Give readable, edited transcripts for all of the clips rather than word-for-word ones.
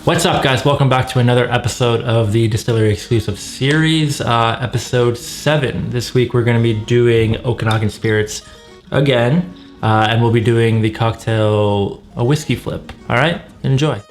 What's up, guys? Welcome back to another episode of the Distillery Exclusive series, episode 7. This week we're going to be doing Okanagan Spirits again, and we'll be doing the cocktail, a Whisky Flip. All right, enjoy.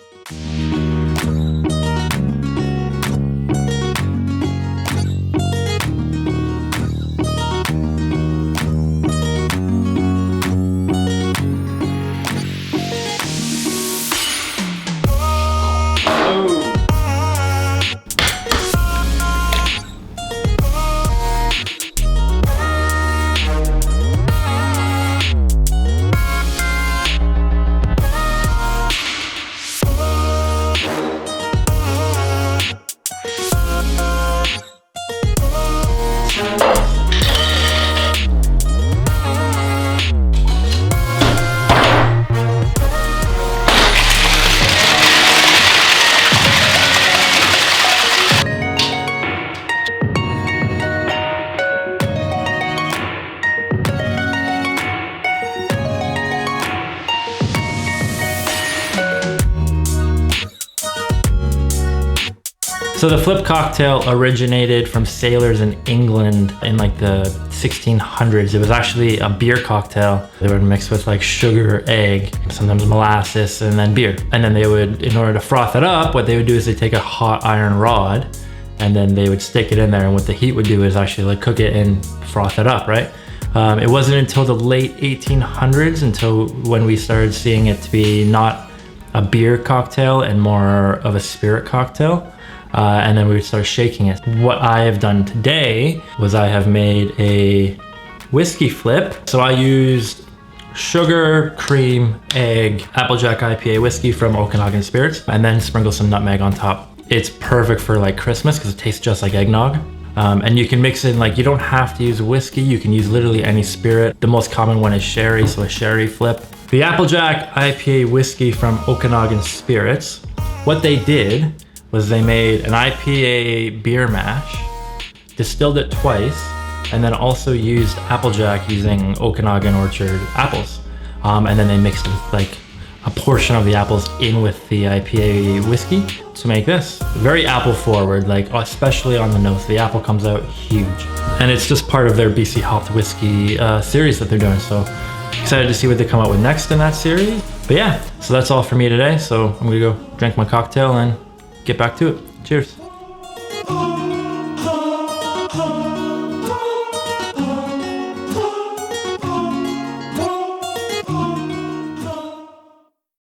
So the Flip cocktail originated from sailors in England in like the 1600s. It was actually a beer cocktail. They would mix with like sugar, egg, sometimes molasses, and then beer. And then they would, in order to froth it up, what they would do is they take a hot iron rod and then they would stick it in there. And what the heat would do is actually like cook it and froth it up, right? It wasn't until the late 1800s until when we started seeing it to be not a beer cocktail and more of a spirit cocktail. And then we would start shaking it. What I have done today was I have made a whiskey flip. So I used sugar, cream, egg, Applejack IPA whiskey from Okanagan Spirits, and then sprinkle some nutmeg on top. It's perfect for like Christmas because it tastes just like eggnog. And you can mix in, like, you don't have to use whiskey. You can use literally any spirit. The most common one is sherry, so a sherry flip. The Applejack IPA whiskey from Okanagan Spirits, what they did was they made an IPA beer mash, distilled it twice, and then also used Applejack using Okanagan Orchard apples. And then they mixed like a portion of the apples in with the IPA whiskey to make this. Very apple forward, like especially on the nose. The apple comes out huge. And it's just part of their BC Hop Whiskey series that they're doing. So excited to see what they come out with next in that series. But yeah, so that's all for me today. So I'm gonna go drink my cocktail and get back to it. Cheers.